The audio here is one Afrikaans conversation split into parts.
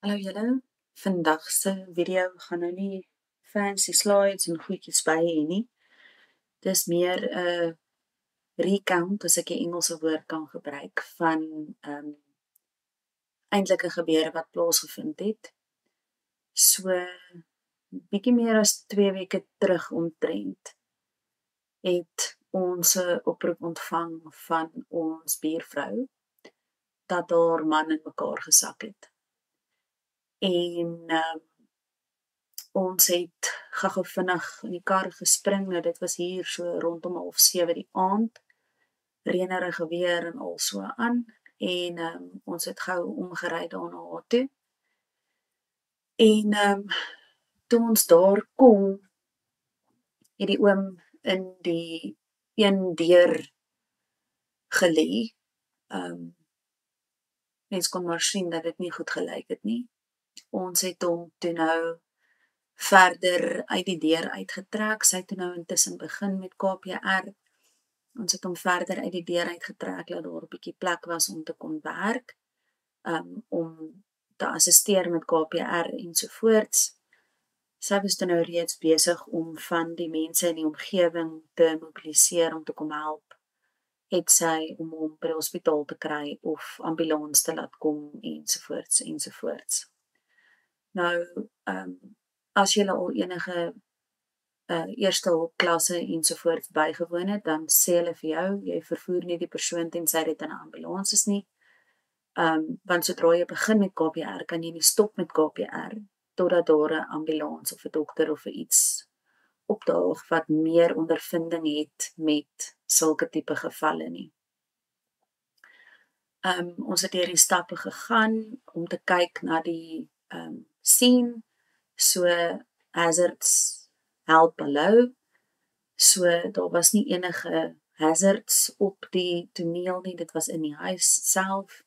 Hallo julle, vandag se video gaan nou nie fancy slides en goedjies by hê nie. Dis meer 'n recount, as ek die Engelse woord kan gebruik, van eintlike gebeure wat plaasgevind het. So bietjie meer as 2 weke terug omtrent het ons 'n oproep ontvang van ons buurvrou dat haar man in mekaar gesak het. En ons het gou-gou vinnig in die kar gespring. Nou dit was hier so rondom 6:30 die aand. Reënerige weer en al so aan. En ons het gou omgery daarna haar toe. En toe ons daar kom, het die oom in die een deur gelê. Mens kon maar sien dat dit nie goed gelyk het nie. Ons het hom toe nou verder uit die deur uitgetrek. Sy het toe nou intussen begin met KPR. Ons het hom verder uit die deur uitgetrek, dat daar 'n bietjie plek was om te kon werk, om te assisteer met KPR ensovoorts. Sy was toe nou reeds besig om van die mense in die omgewing te mobiliseer om te kom help. Het sy om hom by die hospitaal te kry of ambulans te laat kom ensovoorts ensovoorts. Nou, as jy al enige eerste hulp klasse ensovoorts bygewoon het, dan sê hulle vir jou, jy vervoer nie die persoon tensy dit in 'n ambulans is nie. Want sodra jy begin met KPR, kan jy nie stop met KPR totdat daar 'n ambulans of 'n dokter of iets opdaag wat meer ondervinding het met sulke tipe gevalle nie. Ons het deur die stappe gegaan om te kyk na die scene, so hazards, help hallo. So daar was nie enige hazards op die toneel nie, dit was in die huis self.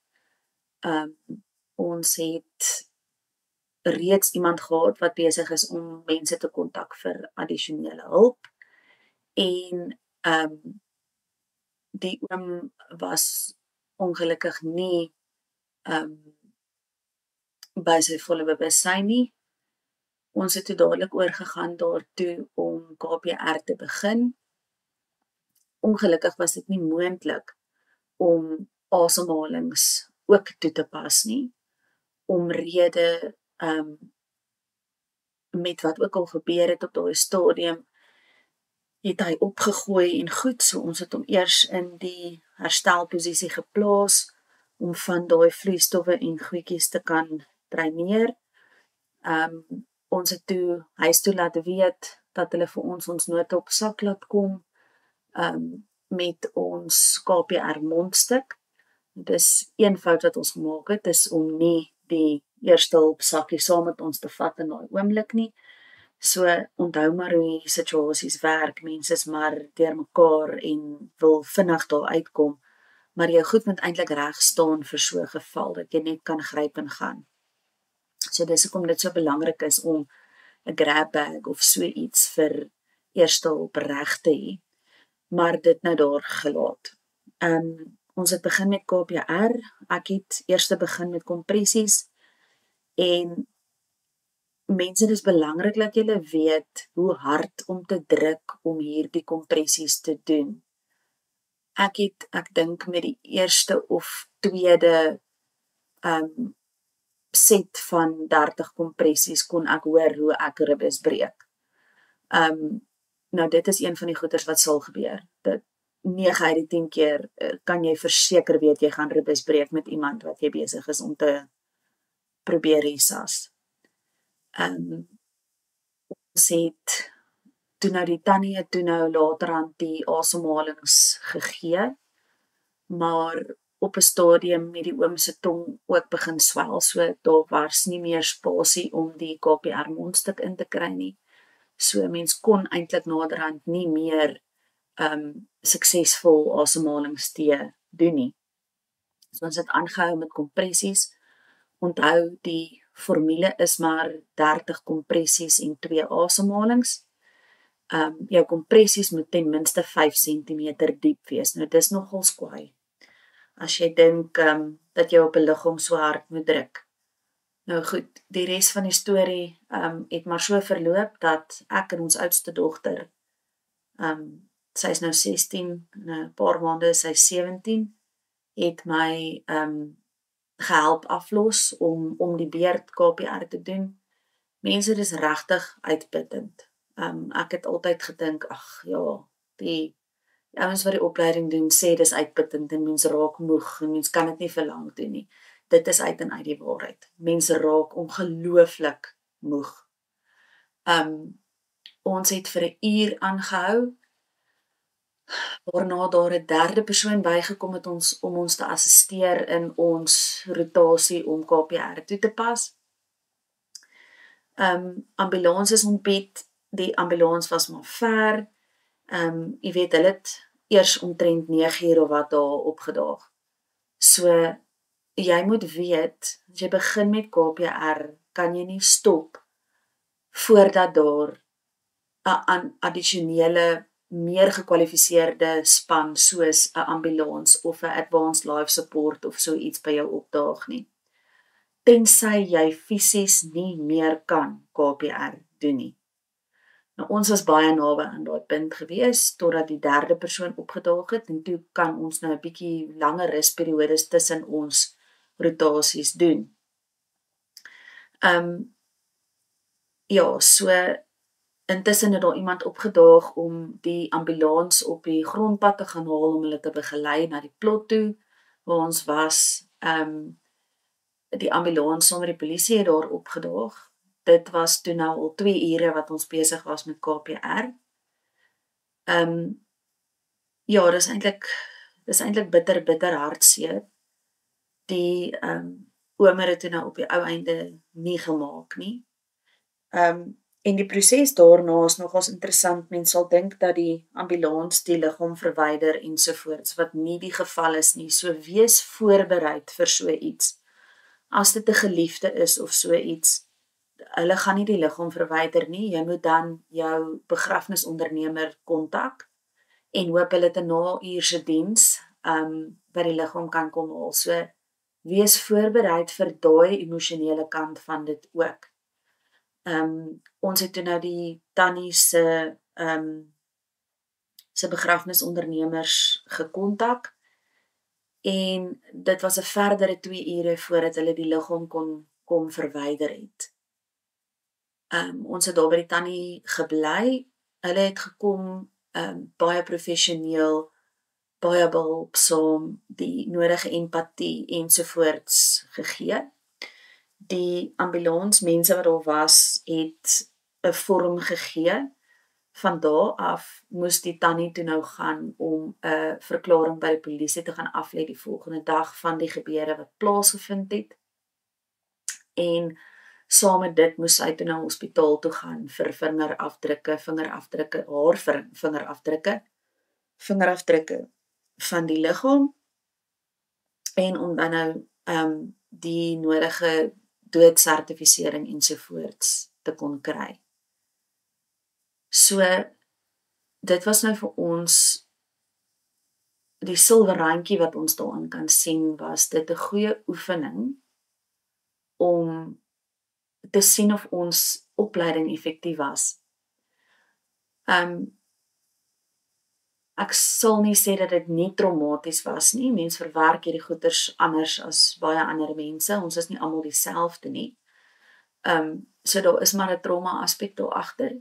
Ons het reeds iemand gehad wat besig is om mense te kontak vir addisionele hulp. En die oom was ongelukkig nie by sy volle bewussyn nie. Ons het toe dadelik oorgegaan daartoe om KPR te begin. Ongelukkig was dit nie moontlik om asemhalings ook toe te pas nie, omrede met wat ook al gebeur het op daai stadium, het hy opgegooi en goed, so ons het hom eers in die herstelposisie geplaas, om van daai vloeistowwe en goedjies te kan dreineer. Ons het toe huis toe laat weet dat hulle vir ons noodhulpsak laat kom, met ons KPR mondstuk. Dis een fout wat ons gemaak het, is om nie die eerste hulpsakkie saam met ons te vat in daai oomblik nie. So onthou maar hoe die situasies werk, mense is maar deur mekaar en wil vinnig daar uitkom, maar jou goed moet eintlik reg staan vir so 'n geval, dat jy net kan gryp en gaan. So dis hoekom dit so belangrik is om 'n grab bag of so iets vir eerste hulp reg te hê, maar dit nou daar gelaat. Ons het begin met KPR, ek het eers begin met kompressies, en mense, dis belangrik dat julle weet hoe hard om te druk om hierdie kompressies te doen. Ek dink met die eerste of tweede set van 30 kompressies kon ek hoor hoe ek ribbes breek. Nou dit is een van die goeters wat sal gebeur. Dit 9 uit die 10 keer kan jy verseker weet jy gaan ribbes breek met iemand wat jy besig is om te probeer resas. Ons het toe nou die tannie het toe nou laterhand die asemhalings gegee, maar op 'n stadium het die oom se tong ook begin swel, so daar was nie meer spasie om die KPR mondstuk in te kry nie. So mens kon eintlik naderhand nie meer suksesvol asemhalingstee doen nie. So ons het aangehou met kompressies. Onthou, die formule is maar 30 kompressies en 2 asemhalings. Jou kompressies moet ten minste 5 cm diep wees. Nou dis nogal kwaai. As jy dink dat jy op 'n liggaam so hard moet druk, Nou goed, die res van die storie het maar so verloop dat ek en ons oudste dogter, sy is nou 16, in 'n paar maande is sy 17, het my gehelp aflos om die beurt KPR te doen. Mense, dis regtig uitputtend. Ek het altyd gedink, ag ja, die ouens wat die opleiding doen sê dis uitputtend en mens raak moeg en mens kan dit nie vir lank doen nie. Dit is uit en uit die waarheid. Mense raak ongelooflik moeg. Ons het vir 'n uur aangehou, waarna daar 'n derde persoon bygekom het om ons te assisteer in ons rotasie om KPR toe te pas. Ambulans is ontbied, die ambulans was maar ver. Jy weet, hulle het eers omtrent 9:00 of wat daar opgedaag. So, jy moet weet, as jy begin met KPR, kan jy nie stop voordat daar 'n addisionele, meer gekwalifiseerde span soos 'n ambulans of 'n advanced life support of so iets by jou opdaag nie. Tensy jy fisies nie meer kan KPR doen nie. Nou, ons was baie naby aan daai punt gewees, totdat die derde persoon opgedaag het, en toe kan ons nou 'n bietjie langer rusperiodes tussen ons rotasies doen. Ja, so, intussen het daar iemand opgedaag om die ambulans op die grondpad te gaan haal om hulle te begelei na die plot toe, waar ons was. Die ambulans saam met die polisie het daar opgedaag. Dit was toe nou al 2 ure wat ons besig was met KPR. Ja, dis eintlik bitter hartseer. Die oom het dit toe nou op die ou einde nie gemaak nie. En die proses daarna is nogals interessant. Mens sal dink dat die ambulans die liggaam verwyder ensovoorts, wat nie die geval is nie. So wees voorbereid vir so iets. As dit 'n geliefde is of so iets, hulle gaan nie die liggaam verwyder nie. Jy moet dan jou begrafnisondernemer kontak en hoop hulle het 'n na-uurse diens wat die liggaam kan kom haal. So wees voorbereid vir daai emosionele kant van dit ook. Ons het toe nou die tannie se begrafnisondernemers gekontak, en dit was 'n verdere 2 ure voordat hulle die liggaam kon verwyder het. Ons het daar by die tannie gebly. Hulle het gekom, baie professioneel, baie behulpsaam, die nodige empatie ensovoorts gegee. Die ambulansmense wat daar was, het 'n vorm gegee. Van daar af moes die tannie toe nou gaan om 'n verklaring by die polisie te gaan aflê die volgende dag van die gebeure wat plaasgevind het. En saam met dit moes sy toe na hospitaal toe gaan vir vingerafdrukke, haar vingerafdrukke van die liggaam, en om dan nou die nodige doodsertifisering ensovoorts te kon kry. So, dit was nou vir ons, die silwer randjie wat ons daarin kan sien, was dit 'n goeie oefening om te sien of ons opleiding effektief was. Ek sal nie sê dat dit nie traumaties was nie. Mens verwerk hierdie goeters anders as baie ander mense. Ons is nie almal dieselfde nie. So daar is maar 'n trauma aspek daar agter.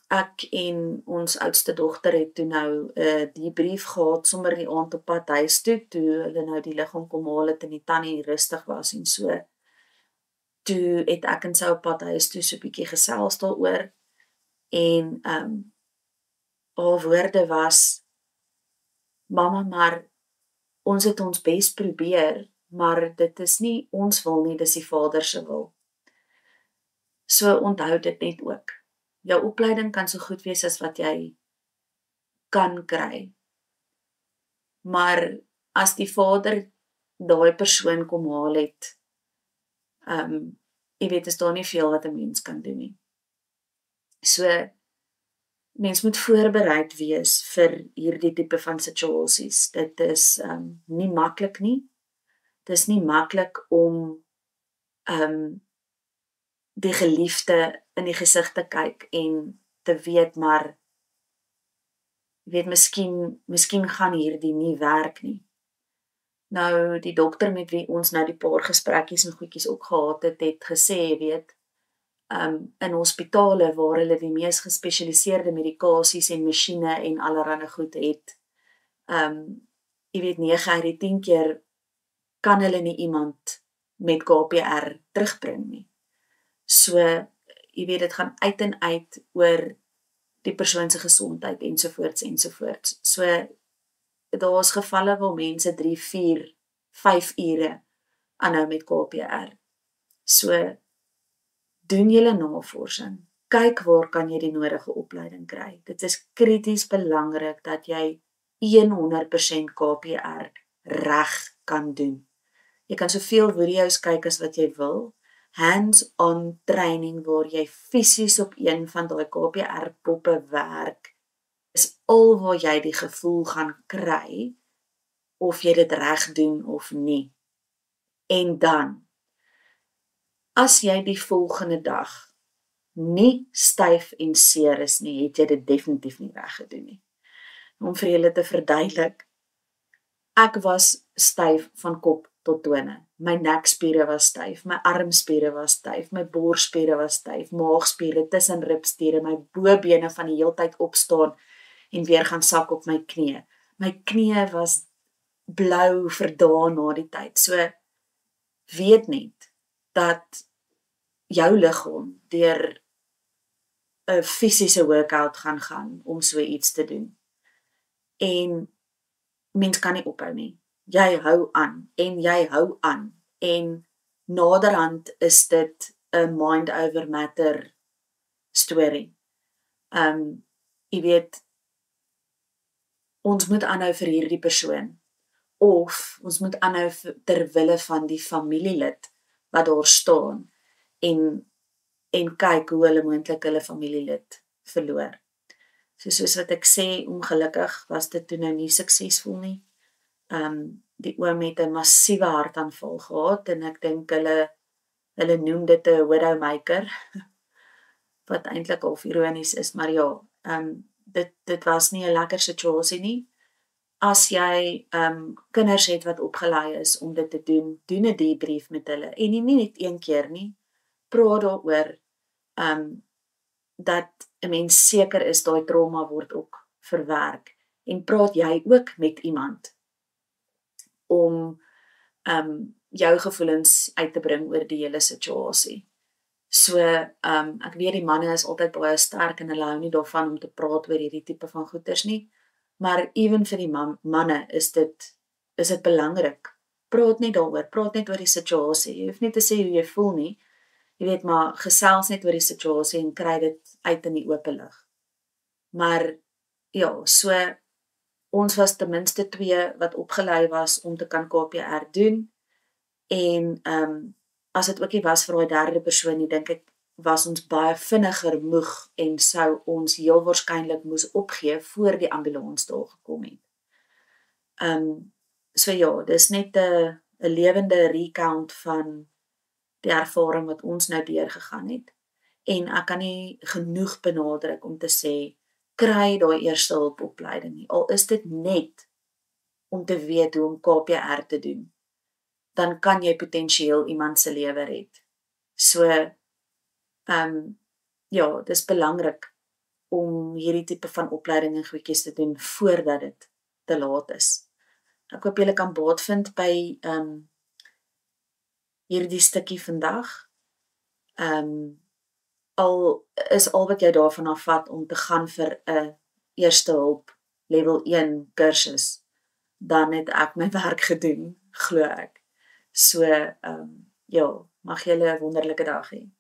Ek en ons oudste dogter het toe nou die brief gehad sommer die aand op pad huis toe hulle nou die liggaam kom haal het en die tannie rustig was en so. Toe het ek en sy op pad huis toe so 'n bietjie gesels daaroor, en haar woorde was: "Mamma, maar ons het ons bes probeer, maar dit is nie ons wil nie, dis die Vader se wil." So onthou dit net ook. Jou opleiding kan so goed wees as wat jy kan kry. Maar as die Vader daai persoon kom haal het, jy weet, is daar nie veel wat 'n mens kan doen nie. So, mens moet voorbereid wees vir hierdie tipe van situasies. Dit is nie maklik nie. Dit is nie maklik om die geliefde in die gesig te kyk en te weet, maar miskien gaan hierdie nie werk nie. Nou, die dokter met wie ons nou die paar gesprekkies en goedjies ook gehad het gesê, in hospitale waar hulle die mees gespesialiseerde medikasies en masjiene en allerlei goed het, 9 uit die 10 keer kan hulle nie iemand met KPR terugbring nie. So, dit gaan uit en uit oor die persoon se gesondheid ensovoorts. So, daar is gevalle waar mense 3, 4, 5 ure aanhou met KPR. So, doen julle navorsing. Kyk waar kan jy die nodige opleiding kry. Dit is krities belangrik dat jy 100% KPR reg kan doen. Jy kan soveel video's kyk as wat jy wil. Hands-on training waar jy fisies op een van daai KPR-poppe werk, is al waar jy die gevoel gaan kry of jy dit reg doen of nie. En dan, as jy die volgende dag nie styf en seer is nie, het jy dit definitief nie reg gedoen nie. Om vir julle te verduidelik, ek was styf van kop tot tone. My nekspiere was styf, my armspiere was styf, my borsspiere was styf, maagspiere, tussen ribspiere, my bobene van die heeltyd opstaan en weer gaan sak op my knie. My knie was blou vir dae na die tyd. So, weet net dat jou liggaam deur 'n fisiese workout gaan om so iets te doen. En mens kan nie ophou nie. Jy hou aan en jy hou aan en naderhand is dit 'n mind over matter storie. Ons moet aanhou vir hierdie persoon of ons moet aanhou ter wille van die familielid wat daar staan en kyk hoe hulle moontlik hulle familielid verloor. Soos wat ek sê, ongelukkig was dit toe nou nie suksesvol nie. Die oom het 'n massiewe hartaanval gehad en ek dink hulle noem dit 'n widowmaker, wat eintlik half ironies is, maar ja, dit was nie 'n lekker situasie nie. As jy kinders het wat opgelei is om dit te doen, doen 'n debrief met hulle en nie net een keer nie. Praat daaroor dat 'n mens seker is daai trauma word ook verwerk en praat jy ook met iemand om jou gevoelens uit te bring oor die hele situasie. So, ek weet die manne is altyd baie sterk en hulle hou nie daarvan om te praat oor hierdie tipe van goeters nie, maar ewen vir die manne is dit belangrik. Praat net daaroor, praat net oor die situasie. Jy hoef nie te sê hoe jy voel nie. Jy weet maar, gesels net oor die situasie en kry dit uit in die oop lig. Maar ja, so ons was ten minste 2 wat opgelei was om te kan KPR doen en as dit ook nie was vir daai derde persoon nie, dink ek was ons baie vinniger moeg en sou ons heel waarskynlik moes opgee voor die ambulans daar gekom het. So ja, dis net 'n lewende recount van die ervaring wat ons nou deurgegaan het. En ek kan nie genoeg benadruk om te sê, kry daai eerste hulpopleiding nie. Al is dit net om te weet hoe om KPR te doen, dan kan jy potensieel iemand se lewe red. So, ja, dis belangrik om hierdie tipe van opleiding en goedjies te doen voordat dit te laat is. Ek hoop julle kan baat vind by hierdie stukkie vandag. Al wat jy daarvan afvat om te gaan vir 'n eerste hulp level 1 kursus, dan het ek my werk gedoen, glo ek. So, ja, mag julle 'n wonderlike dag hê.